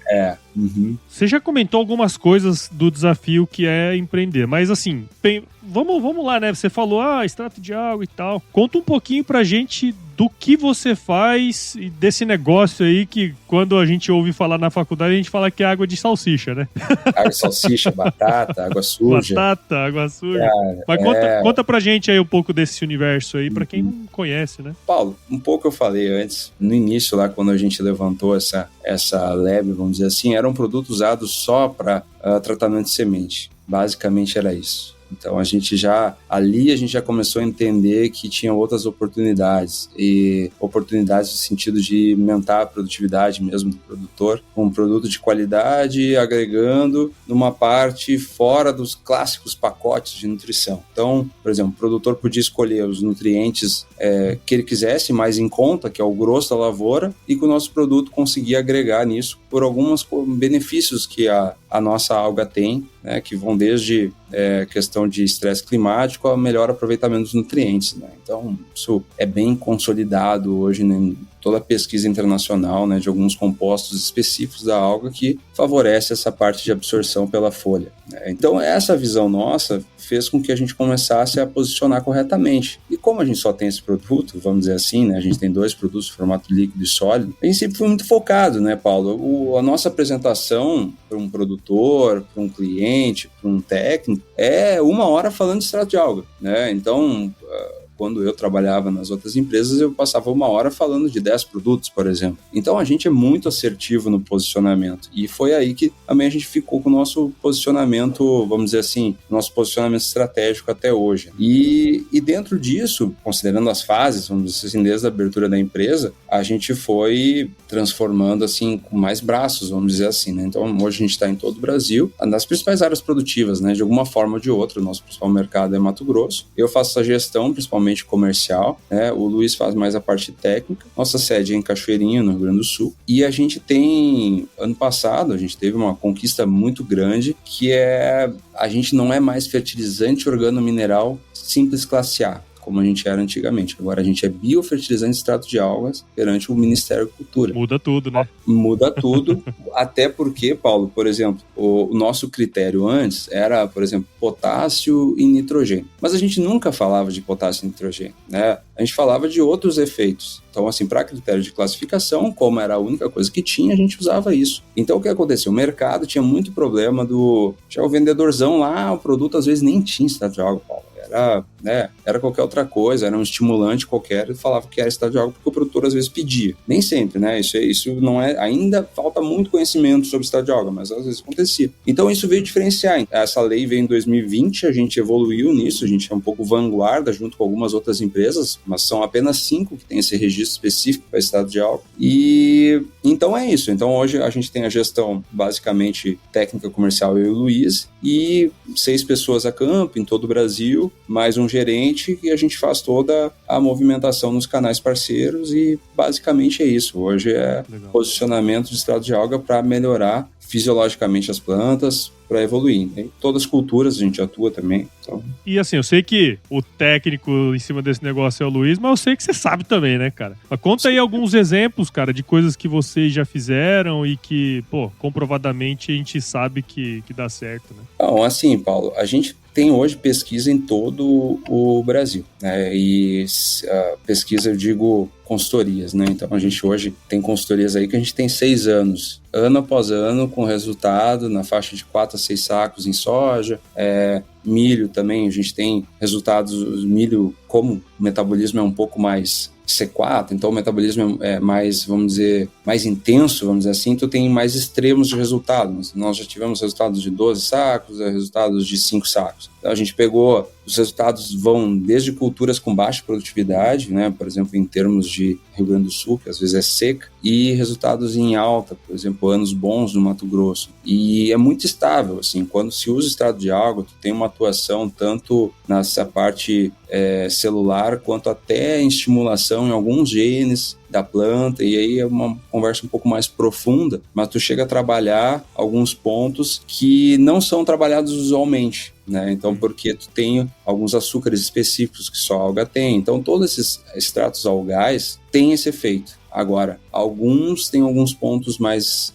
Você já comentou algumas coisas do desafio que é empreender, mas assim, vamos lá, né? Você falou, extrato de água e tal. Conta um pouquinho pra gente do que você faz e desse negócio aí que quando a gente ouve falar na faculdade, a gente fala que é água de salsicha, né? Água de salsicha, batata, água suja. Batata, água suja. Cara, mas conta pra gente aí um pouco desse universo aí, pra quem não conhece, né? Paulo, um pouco eu falei antes, no início lá, quando a gente levantou essa lab, vamos dizer assim, era um produto usado só para tratamento de semente. Basicamente era isso. Então a gente já começou a entender que tinha outras oportunidades, e oportunidades no sentido de aumentar a produtividade mesmo do produtor, um produto de qualidade, agregando numa parte fora dos clássicos pacotes de nutrição. Então, por exemplo, o produtor podia escolher os nutrientes que ele quisesse, mais em conta, que é o grosso da lavoura, e que o nosso produto conseguia agregar nisso por alguns benefícios que a nossa alga tem, né, que vão desde questão de estresse climático a melhor aproveitamento dos nutrientes, né? Então, isso é bem consolidado hoje, né, toda a pesquisa internacional, né, de alguns compostos específicos da alga que favorece essa parte de absorção pela folha, né? Então, essa visão nossa fez com que a gente começasse a posicionar corretamente. E como a gente só tem esse produto, vamos dizer assim, né, a gente tem 2 produtos, formato líquido e sólido, a gente sempre foi muito focado, né, Paulo? A nossa apresentação para um produtor, para um cliente, para um técnico, é 1 hora falando de extrato de alga, né? Então, quando eu trabalhava nas outras empresas, eu passava 1 hora falando de 10 produtos, por exemplo. Então, a gente é muito assertivo no posicionamento. E foi aí que também a gente ficou com o nosso posicionamento, vamos dizer assim, nosso posicionamento estratégico até hoje. E dentro disso, considerando as fases, vamos dizer assim, desde a abertura da empresa, a gente foi transformando, assim, com mais braços, vamos dizer assim, né? Então, hoje a gente está em todo o Brasil, nas principais áreas produtivas, né? De alguma forma ou de outra, o nosso principal mercado é Mato Grosso. Eu faço essa gestão, principalmente comercial, né? O Luiz faz mais a parte técnica. Nossa sede é em Cachoeirinha, no Rio Grande do Sul. E a gente tem, ano passado, a gente teve uma conquista muito grande, que a gente não é mais fertilizante organomineral simples classe A, como a gente era antigamente. Agora a gente é biofertilizante extrato de algas perante o Ministério da Agricultura. Muda tudo, né? Muda tudo, até porque, Paulo, por exemplo, o nosso critério antes era, por exemplo, potássio e nitrogênio. Mas a gente nunca falava de potássio e nitrogênio, né? A gente falava de outros efeitos. Então, assim, para critério de classificação, como era a única coisa que tinha, a gente usava isso. Então, o que aconteceu? O mercado tinha muito problema tinha o vendedorzão lá, o produto às vezes nem tinha extrato de alga, Paulo. Era qualquer outra coisa, era um estimulante qualquer, e falava que era extrato de alga porque o produtor às vezes pedia. Nem sempre, né? Isso não é, ainda falta muito conhecimento sobre extrato de alga, mas às vezes acontecia. Então isso veio diferenciar. Essa lei veio em 2020, a gente evoluiu nisso, a gente é um pouco vanguarda junto com algumas outras empresas, mas são apenas 5 que tem esse registro específico para extrato de alga. E então é isso. Então hoje a gente tem a gestão basicamente técnica comercial, eu e o Luiz, e 6 pessoas a campo em todo o Brasil, mais um gerente, e a gente faz toda a movimentação nos canais parceiros, e basicamente é isso. Hoje é posicionamento de extrato de alga para melhorar fisiologicamente as plantas, para evoluir. Em todas as culturas a gente atua também. Então. E assim, eu sei que o técnico em cima desse negócio é o Luiz, mas eu sei que você sabe também, né, cara? Mas conta aí alguns exemplos, cara, de coisas que vocês já fizeram e que, comprovadamente a gente sabe que dá certo, né? Bom, assim, Paulo, a gente tem hoje pesquisa em todo o Brasil, né? E pesquisa, eu digo, consultorias, né? Então a gente hoje tem consultorias aí que a gente tem 6 anos, ano após ano, com resultado na faixa de 4 a 6 sacos em soja, milho também, a gente tem resultados, milho, como o metabolismo é um pouco mais C4, então o metabolismo é mais, vamos dizer, mais intenso, vamos dizer assim, então tem mais extremos de resultado. Nós já tivemos resultados de 12 sacos, resultados de 5 sacos. Então a gente pegou os resultados vão desde culturas com baixa produtividade, né, por exemplo, em termos de Rio Grande do Sul, que às vezes é seca, e resultados em alta, por exemplo, anos bons no Mato Grosso. E é muito estável, assim, quando se usa extrato de água, tu tem uma atuação tanto nessa parte celular, quanto até em estimulação em alguns genes da planta, e aí é uma conversa um pouco mais profunda, mas tu chega a trabalhar alguns pontos que não são trabalhados usualmente, né? Então, porque tu tem alguns açúcares específicos que só a alga tem, então todos esses extratos algais têm esse efeito. Agora, alguns têm alguns pontos mais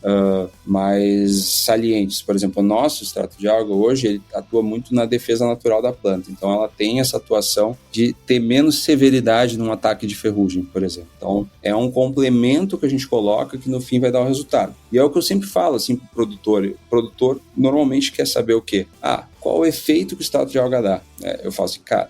salientes. Por exemplo, o nosso extrato de alga hoje ele atua muito na defesa natural da planta. Então, ela tem essa atuação de ter menos severidade num ataque de ferrugem, por exemplo. Então, é um complemento que a gente coloca que no fim vai dar o resultado. E é o que eu sempre falo assim, para o produtor. O produtor normalmente quer saber o quê? Qual o efeito que o extrato de alga dá? Eu falo assim, cara,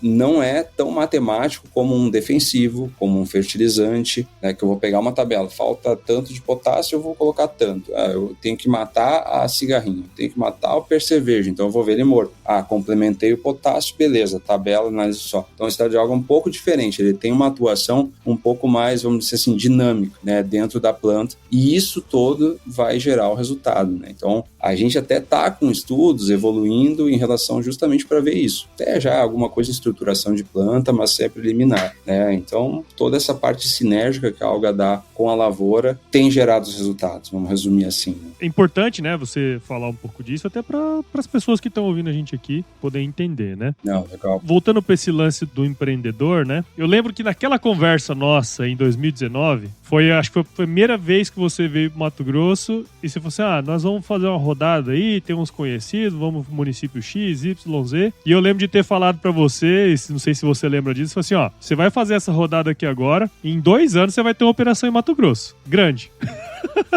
não é tão matemático como um defensivo, como um fertilizante, né, que eu vou pegar uma tabela, falta tanto de potássio, eu vou colocar tanto. Eu tenho que matar a cigarrinha, tenho que matar o percevejo, então eu vou ver ele morto. Complementei o potássio, beleza, tabela, análise só. Então o extrato de alga é um pouco diferente, ele tem uma atuação um pouco mais, vamos dizer assim, dinâmica, né, dentro da planta, e isso todo vai gerar o resultado, né? Então a gente até tá com estudos evoluindo em relação justamente para ver isso. Até já alguma coisa de estruturação de planta, mas sempre preliminar, né? Então, toda essa parte sinérgica que a alga dá com a lavoura tem gerado os resultados, vamos resumir assim. Né? É importante, né, você falar um pouco disso, até para as pessoas que estão ouvindo a gente aqui poderem entender, né? Não, legal. Voltando para esse lance do empreendedor, né? Eu lembro que naquela conversa nossa, em 2019, acho que foi a primeira vez que você veio para Mato Grosso e você falou assim, nós vamos fazer uma rodada aí, tem uns conhecidos, vamos pro município X, Y, Z. E eu lembro de ter falado pra você, não sei se você lembra disso, assim, você vai fazer essa rodada aqui agora, e em 2 anos você vai ter uma operação em Mato Grosso. Grande.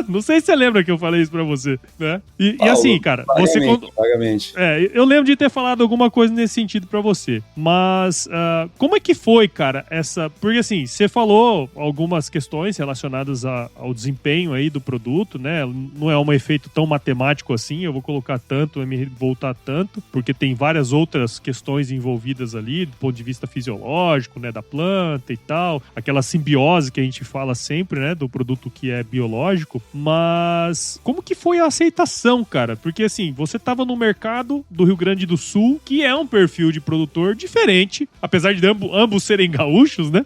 Não sei se você lembra que eu falei isso pra você, né? E assim, cara, vagamente. Eu lembro de ter falado alguma coisa nesse sentido pra você. Mas como é que foi, cara, porque assim, você falou algumas questões relacionadas ao desempenho aí do produto, né? Não é um efeito tão matemático assim, eu vou colocar tanto, vai me voltar tanto, porque tem várias outras questões envolvidas ali, do ponto de vista fisiológico, né, da planta e tal, aquela simbiose que a gente fala sempre, né, do produto que é biológico, mas como que foi a aceitação, cara? Porque assim, você tava no mercado do Rio Grande do Sul, que é um perfil de produtor diferente, apesar de ambos serem gaúchos, né?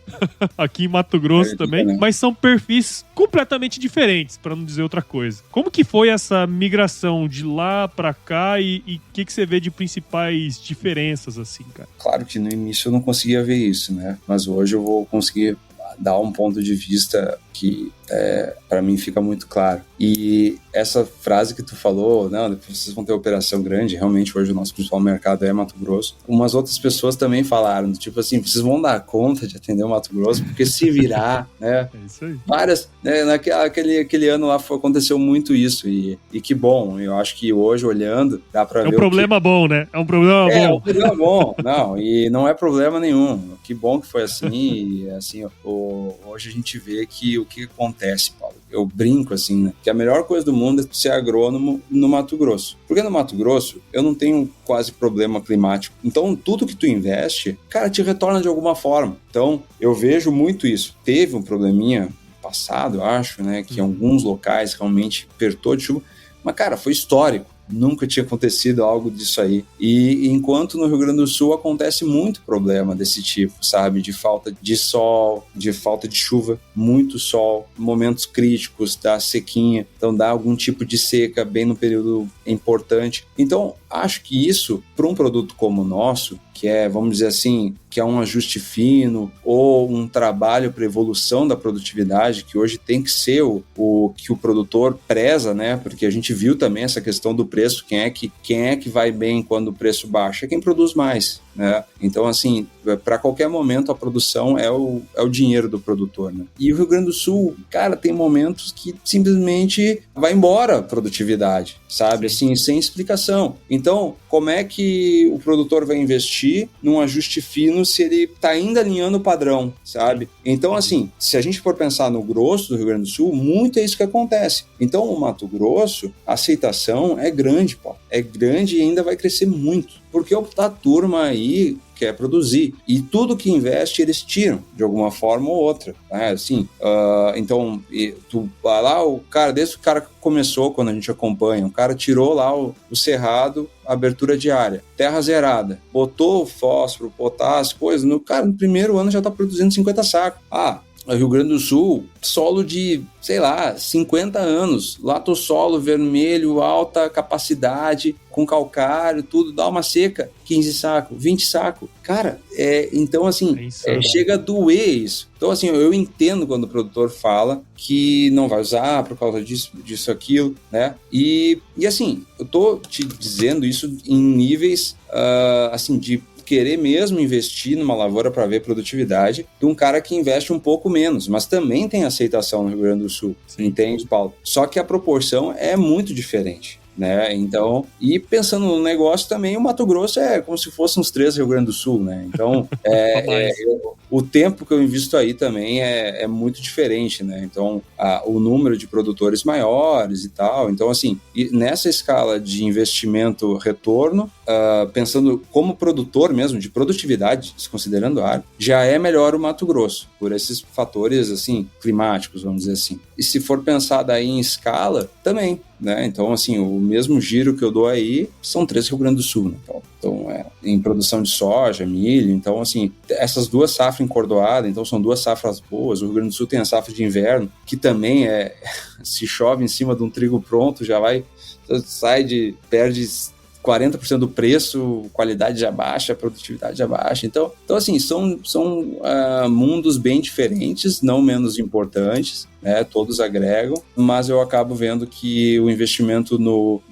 Aqui em Mato Grosso também, mas são perfis completamente diferentes, para não dizer outra coisa. Como que foi essa migração de lá pra cá e o que você vê de principais diferenças, assim, cara? Claro que no início eu não conseguia ver isso, né? Mas hoje eu vou conseguir dar um ponto de vista que para mim fica muito claro. E essa frase que tu falou, não, depois vocês vão ter operação grande, realmente hoje o nosso principal mercado é Mato Grosso. Umas outras pessoas também falaram, tipo assim, vocês vão dar conta de atender o Mato Grosso, porque se virar, né? É isso aí. Várias, né, naquele ano lá aconteceu muito isso, e que bom, eu acho que hoje olhando, dá pra ver um problema bom, né? É um problema bom. É um problema bom, não, e não é problema nenhum, que bom que foi assim, e assim, hoje a gente vê que o que acontece, Paulo, eu brinco assim, né, que a melhor coisa do mundo é ser agrônomo no Mato Grosso, porque no Mato Grosso eu não tenho quase problema climático, então tudo que tu investe, cara, te retorna de alguma forma, então eu vejo muito isso. Teve um probleminha passado, eu acho, né, que em alguns locais realmente apertou de chuva, mas cara, foi histórico. Nunca tinha acontecido algo disso aí. E enquanto no Rio Grande do Sul acontece muito problema desse tipo, sabe? De falta de sol, de falta de chuva, muito sol, momentos críticos da sequinha, então dá algum tipo de seca bem no período importante. Então, acho que isso, para um produto como o nosso, que é, vamos dizer assim, que é um ajuste fino ou um trabalho para evolução da produtividade, que hoje tem que ser o que o produtor preza, né? Porque a gente viu também essa questão do preço, quem é que vai bem quando o preço baixa? É quem produz mais, né? Então, assim, para qualquer momento a produção é o dinheiro do produtor, né? E o Rio Grande do Sul, cara, tem momentos que simplesmente vai embora a produtividade, sabe? Assim, sem explicação. Então, como é que o produtor vai investir num ajuste fino se ele está ainda alinhando o padrão, sabe? Então, assim, se a gente for pensar no grosso do Rio Grande do Sul, muito é isso que acontece. Então, o Mato Grosso, a aceitação é grande, pô. É grande e ainda vai crescer muito. porque a turma aí quer produzir. E tudo que investe, eles tiram, de alguma forma ou outra. Né? Assim, então, tu vai lá, desde o cara que começou, quando a gente acompanha, o cara tirou lá o cerrado, abertura diária, terra zerada, botou fósforo, potássio, coisa, no primeiro ano já está produzindo 50 sacos. Rio Grande do Sul, solo de, 50 anos, latossolo vermelho, alta capacidade, com calcário, tudo, dá uma seca, 15 sacos, 20 sacos. Cara, então assim, chega a doer isso. Então assim, eu entendo quando o produtor fala que não vai usar por causa disso, aquilo, né? E assim, eu tô te dizendo isso em níveis, assim, de querer mesmo investir numa lavoura para ver produtividade de um cara que investe um pouco menos, mas também tem aceitação no Rio Grande do Sul. Sim. Entende, Paulo? Só que a proporção é muito diferente. Né? Então, e pensando no negócio também, o Mato Grosso é como se fosse uns 3 Rio Grande do Sul, né? Então, o tempo que eu invisto aí também é muito diferente, né? Então, o número de produtores maiores e tal. Então, assim, nessa escala de investimento-retorno, pensando como produtor mesmo, de produtividade, desconsiderando a área, já é melhor o Mato Grosso, por esses fatores, assim, climáticos, vamos dizer assim. E se for pensar daí em escala, também, né? Então, assim, o mesmo giro que eu dou aí são 3 Rio Grande do Sul, né? Então, em produção de soja, milho, então, assim, essas 2 safras encordoadas, então são 2 safras boas. O Rio Grande do Sul tem a safra de inverno, que também se chove em cima de um trigo pronto, perde 40% do preço, qualidade já baixa, produtividade já baixa. Então assim, são mundos bem diferentes, não menos importantes, né? Todos agregam, mas eu acabo vendo que o investimento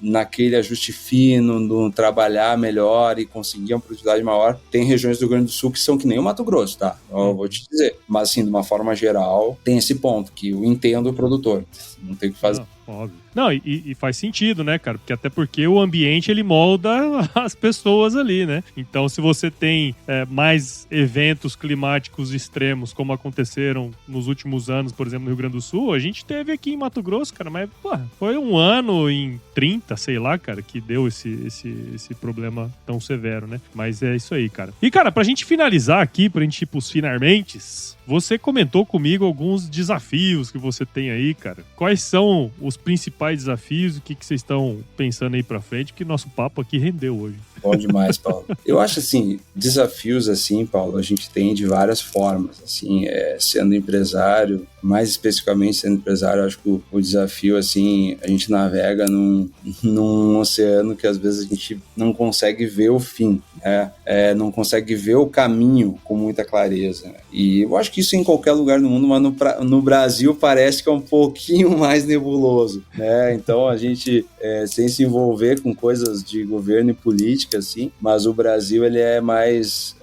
naquele ajuste fino, no trabalhar melhor e conseguir uma produtividade maior, tem regiões do Rio Grande do Sul que são que nem o Mato Grosso, tá? Eu vou te dizer. Mas, assim, de uma forma geral, tem esse ponto, que eu entendo o produtor. Não tem o que fazer. Óbvio. Não, e faz sentido, né, cara? Até porque o ambiente, ele molda as pessoas ali, né? Então, se você tem mais eventos climáticos extremos, como aconteceram nos últimos anos, por exemplo, no Rio Grande do Sul, a gente teve aqui em Mato Grosso, cara, mas, foi um ano em 30, sei lá, cara, que deu esse problema tão severo, né? Mas é isso aí, cara. E, cara, pra gente finalizar aqui, pra gente ir pros finalmentes, você comentou comigo alguns desafios que você tem aí, cara. Quais são os principais desafios? O que vocês estão pensando aí pra frente? Que nosso papo aqui rendeu hoje. Bom demais, Paulo. Eu acho, assim, desafios, assim, Paulo, a gente tem de várias formas, assim, sendo empresário, mais especificamente sendo empresário, eu acho que o desafio, assim, a gente navega num oceano que às vezes a gente não consegue ver o fim, né? Não consegue ver o caminho com muita clareza, né? E eu acho que isso em qualquer lugar do mundo, mas no Brasil parece que é um pouquinho mais nebuloso, né? Então a gente, sem se envolver com coisas de governo e política, assim, mas o Brasil, ele é mais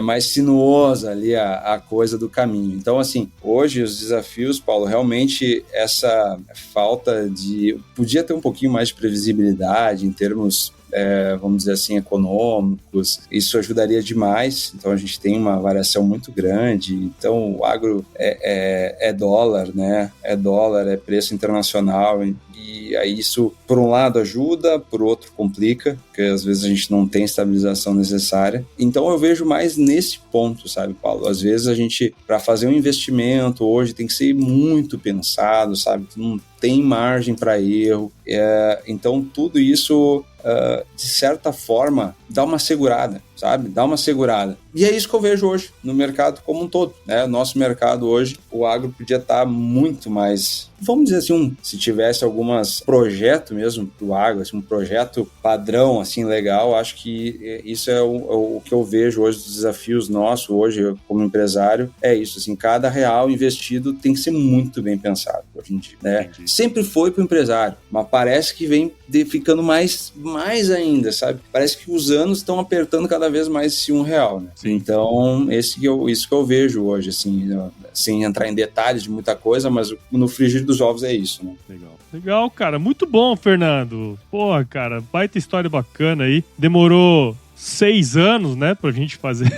mais sinuosa ali a coisa do caminho. Então, assim, hoje os desafios, Paulo, realmente essa falta podia ter um pouquinho mais de previsibilidade em termos, vamos dizer assim, econômicos. Isso ajudaria demais. Então, a gente tem uma variação muito grande. Então, o agro é dólar, né? É dólar, é preço internacional. E aí isso, por um lado, ajuda, por outro, complica, porque às vezes a gente não tem estabilização necessária. Então eu vejo mais nesse ponto, sabe, Paulo? Às vezes a gente, para fazer um investimento hoje, tem que ser muito pensado, sabe? Não tem margem para erro. Então tudo isso, de certa forma, dá uma segurada, sabe? Dá uma segurada. E é isso que eu vejo hoje no mercado como um todo, né? O nosso mercado hoje, o agro podia estar muito mais, vamos dizer assim, se tivesse algumas projetos mesmo do agro, assim, um projeto padrão, assim, legal, acho que isso é o que eu vejo hoje dos desafios nossos hoje como empresário, é isso, assim, cada real investido tem que ser muito bem pensado hoje em dia, né? Entendi. Sempre foi para o empresário, mas parece que vem ficando mais ainda, sabe? Parece que os anos estão apertando cada vez mais esse R$1, né? Sim. Então, isso que eu vejo hoje, assim, sem entrar em detalhes de muita coisa, mas no frigir dos ovos é isso, né? Legal, cara. Muito bom, Fernando. Porra, cara, baita história bacana aí. Demorou 6 anos, né, pra gente fazer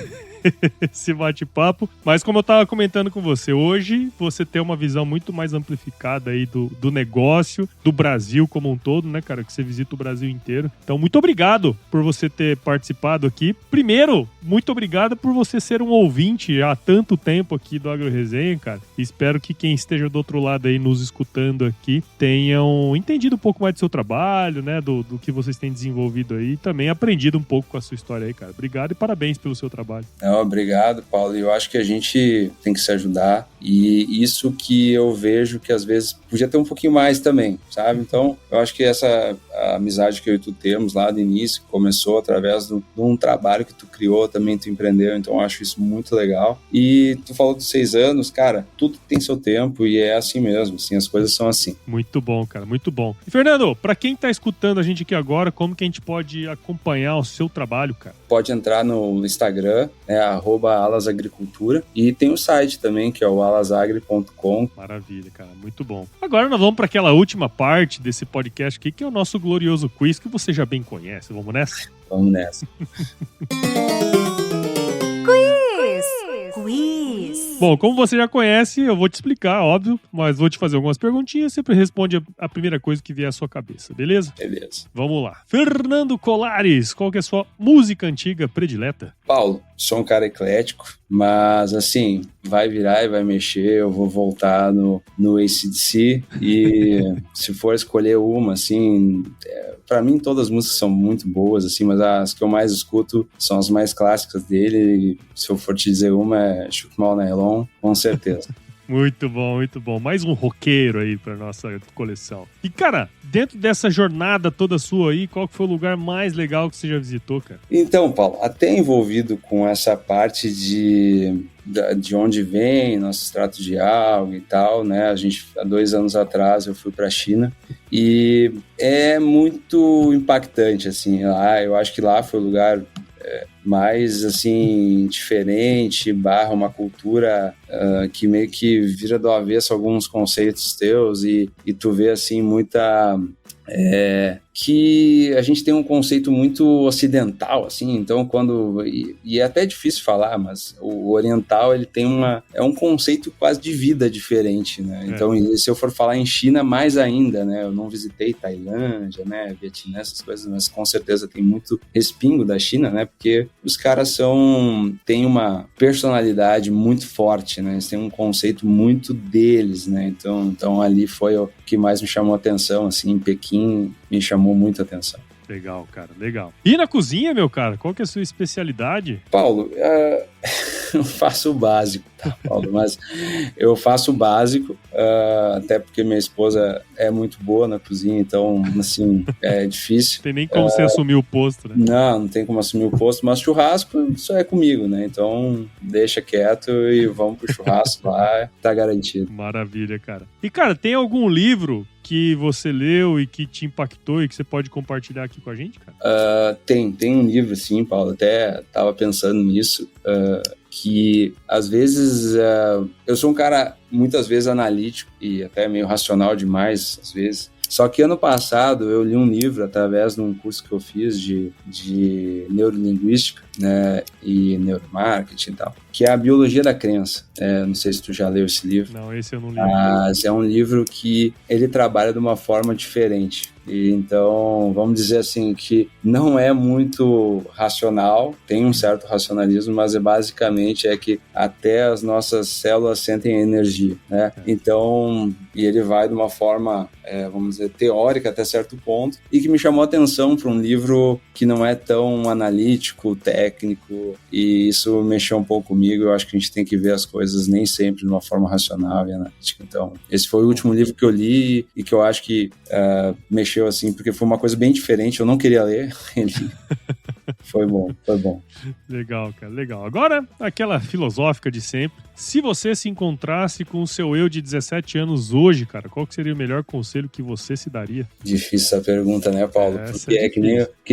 esse bate-papo. Mas como eu tava comentando com você, hoje você tem uma visão muito mais amplificada aí do negócio, do Brasil como um todo, né, cara? Que você visita o Brasil inteiro. Então, muito obrigado por você ter participado aqui. Primeiro, muito obrigado por você ser um ouvinte há tanto tempo aqui do AgroResenha, cara. Espero que quem esteja do outro lado aí nos escutando aqui tenham entendido um pouco mais do seu trabalho, né? Do que vocês têm desenvolvido aí e também aprendido um pouco com a sua história aí, cara. Obrigado e parabéns pelo seu trabalho. Obrigado, Paulo. Eu acho que a gente tem que se ajudar e isso que eu vejo que às vezes podia ter um pouquinho mais também, sabe? Então, eu acho que essa amizade que eu e tu temos lá do início começou através de um trabalho que tu criou, também tu empreendeu, então eu acho isso muito legal. E tu falou dos 6 anos, cara, tudo tem seu tempo e é assim mesmo, assim, as coisas são assim. Muito bom, cara, muito bom. E, Fernando, pra quem tá escutando a gente aqui agora, como que a gente pode acompanhar o seu trabalho, cara? Pode entrar no Instagram, @alasagricultura, e tem o site também, que é o alasagri.com. Maravilha, cara, muito bom. Agora nós vamos para aquela última parte desse podcast aqui, que é o nosso glorioso quiz, que você já bem conhece. Vamos nessa? Vamos nessa. Quiz. Bom, como você já conhece, eu vou te explicar, óbvio, mas vou te fazer algumas perguntinhas, você responde a primeira coisa que vier à sua cabeça, beleza? Beleza. Vamos lá. Fernando Colares, qual que é a sua música antiga predileta? Paulo, sou um cara eclético, mas assim, vai virar e vai mexer, eu vou voltar no AC/DC e se for escolher uma, assim, pra mim todas as músicas são muito boas, assim, mas as que eu mais escuto são as mais clássicas dele, e se eu for te dizer uma é Shook Me All Night Long, com certeza. Muito bom, muito bom. Mais um roqueiro aí pra nossa coleção. E, cara, dentro dessa jornada toda sua aí, qual que foi o lugar mais legal que você já visitou, cara? Então, Paulo, até envolvido com essa parte de onde vem nosso extrato de alga e tal, né? Há 2 anos atrás eu fui para a China e é muito impactante, assim. Eu acho que lá foi o lugar mais, assim, diferente, uma cultura que meio que vira do avesso alguns conceitos teus e tu vê, assim, muita... que a gente tem um conceito muito ocidental, assim, então e é até difícil falar, mas o oriental, ele tem um conceito quase de vida diferente, né? Então, se eu for falar em China, mais ainda, né? Eu não visitei Tailândia, né? Vietnã, essas coisas, mas com certeza tem muito respingo da China, né? Porque os caras têm uma personalidade muito forte, né? Eles têm um conceito muito deles, né? Então ali foi o que mais me chamou a atenção, assim, em Pequim, me chamou muita atenção. Legal, cara, legal. E na cozinha, meu cara, qual que é a sua especialidade? Paulo, eu faço o básico, tá, Paulo? Mas eu faço o básico, até porque minha esposa é muito boa na cozinha, então, assim, é difícil. Não tem nem como você assumir o posto, né? Não tem como assumir o posto, mas churrasco só é comigo, né? Então, deixa quieto e vamos pro churrasco lá, tá garantido. Maravilha, cara. E, cara, tem algum livro que você leu e que te impactou e que você pode compartilhar aqui com a gente, cara? Tem um livro, sim, Paulo, até tava pensando nisso, que às vezes eu sou um cara muitas vezes analítico e até meio racional demais, às vezes. Só que ano passado eu li um livro através de um curso que eu fiz de neurolinguística, né, e neuromarketing e tal, que é a Biologia da Crença. Não sei se tu já leu esse livro. Não, esse eu não li. Mas é um livro que ele trabalha de uma forma diferente. E então, vamos dizer assim, que não é muito racional, tem um certo racionalismo, mas basicamente que até as nossas células sentem energia, né? Então, e ele vai de uma forma, vamos dizer, teórica até certo ponto, e que me chamou a atenção para um livro que não é tão analítico, técnico, e isso mexeu um pouco comigo. Eu acho que a gente tem que ver as coisas nem sempre de uma forma racional e analítica. Então, esse foi o último livro que eu li e que eu acho que mexeu assim, porque foi uma coisa bem diferente, eu não queria ler. Foi bom. Legal, cara, legal. Agora, aquela filosófica de sempre. Se você se encontrasse com o seu eu de 17 anos hoje, cara, qual que seria o melhor conselho que você se daria? Difícil essa pergunta, né, Paulo? Porque é que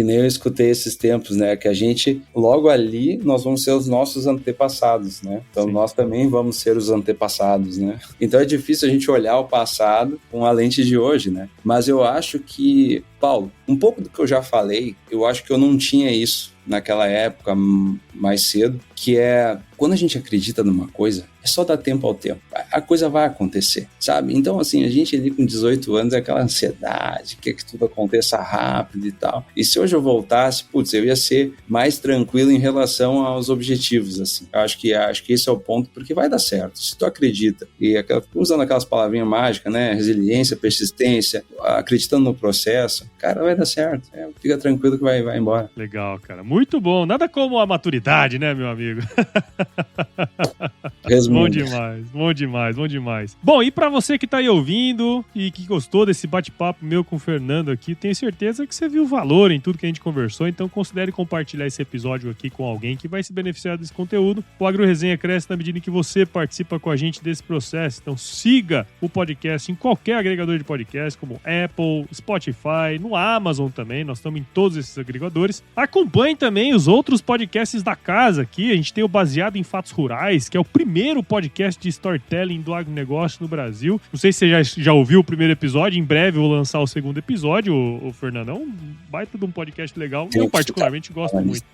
nem eu escutei esses tempos, né, que a gente, logo ali, nós vamos ser os nossos antepassados, né? Então, sim, nós também vamos ser os antepassados, né? Então, é difícil a gente olhar o passado com a lente de hoje, né? Mas eu acho que, Paulo, um pouco do que eu já falei, eu acho que eu não tinha isso naquela época mais cedo, que é quando a gente acredita numa coisa, é só dar tempo ao tempo. A coisa vai acontecer, sabe? Então, assim, a gente ali com 18 anos é aquela ansiedade, quer que tudo aconteça rápido e tal. E se hoje eu voltasse, putz, eu ia ser mais tranquilo em relação aos objetivos, assim. Eu acho que esse é o ponto, porque vai dar certo. Se tu acredita, e usando aquelas palavrinhas mágicas, né? Resiliência, persistência, acreditando no processo, cara, vai dar certo. Fica tranquilo que vai embora. Legal, cara. Muito bom. Nada como a maturidade, né, meu amigo? Bom demais, bom demais, bom demais. Bom, e pra você que tá aí ouvindo e que gostou desse bate-papo meu com o Fernando aqui, tenho certeza que você viu valor em tudo que a gente conversou, então considere compartilhar esse episódio aqui com alguém que vai se beneficiar desse conteúdo. O Agro Resenha cresce na medida em que você participa com a gente desse processo, então siga o podcast em qualquer agregador de podcast, como Apple, Spotify, no Amazon também, nós estamos em todos esses agregadores. Acompanhe também os outros podcasts da casa aqui, a gente tem o Baseado em Fatos Rurais, que é o primeiro podcast de storytelling do agronegócio no Brasil. Não sei se você já ouviu o primeiro episódio, em breve eu vou lançar o segundo episódio, o Fernando. É um baita de um podcast legal, eu particularmente gosto muito.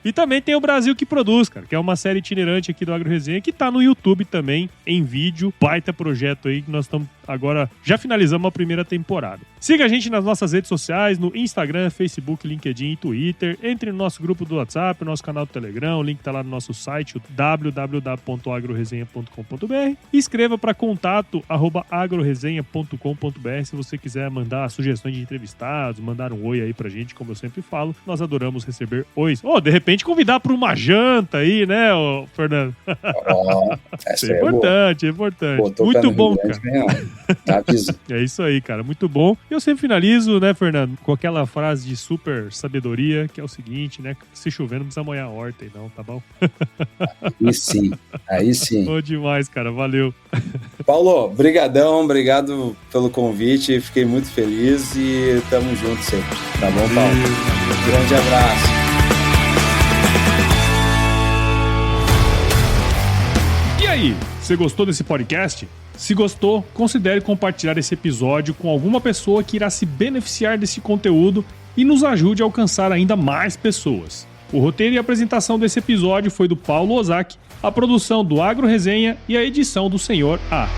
E também tem o Brasil que Produz, cara, que é uma série itinerante aqui do Agro Resenha, que tá no YouTube também, em vídeo. Baita projeto aí, que nós estamos agora, já finalizamos a primeira temporada. Siga a gente nas nossas redes sociais, no Instagram, Facebook, LinkedIn e Twitter. Entre no nosso grupo do WhatsApp, no nosso canal do Telegram, o link tá lá no nosso site, www.agroresenha.com.br. E escreva para contato@agroresenha.com.br se você quiser mandar sugestões de entrevistados, mandar um oi aí pra gente, como eu sempre falo. Nós adoramos receber ois. De repente convidar para uma janta aí, né, Fernando? Essa é importante, é importante. Pô, muito bom, cara. Avisa. É isso aí, cara. Muito bom. E eu sempre finalizo, né, Fernando, com aquela frase de super sabedoria, que é o seguinte, né? Se chover, não precisa molhar a horta aí, não, tá bom? Aí sim. Bom demais, cara. Valeu. Paulo, brigadão, obrigado pelo convite. Fiquei muito feliz e tamo junto sempre. Tá bom, Paulo? Grande abraço. E aí, você gostou desse podcast? Se gostou, considere compartilhar esse episódio com alguma pessoa que irá se beneficiar desse conteúdo e nos ajude a alcançar ainda mais pessoas. O roteiro e a apresentação desse episódio foi do Paulo Ozaki, a produção do Agro Resenha e a edição do Senhor A.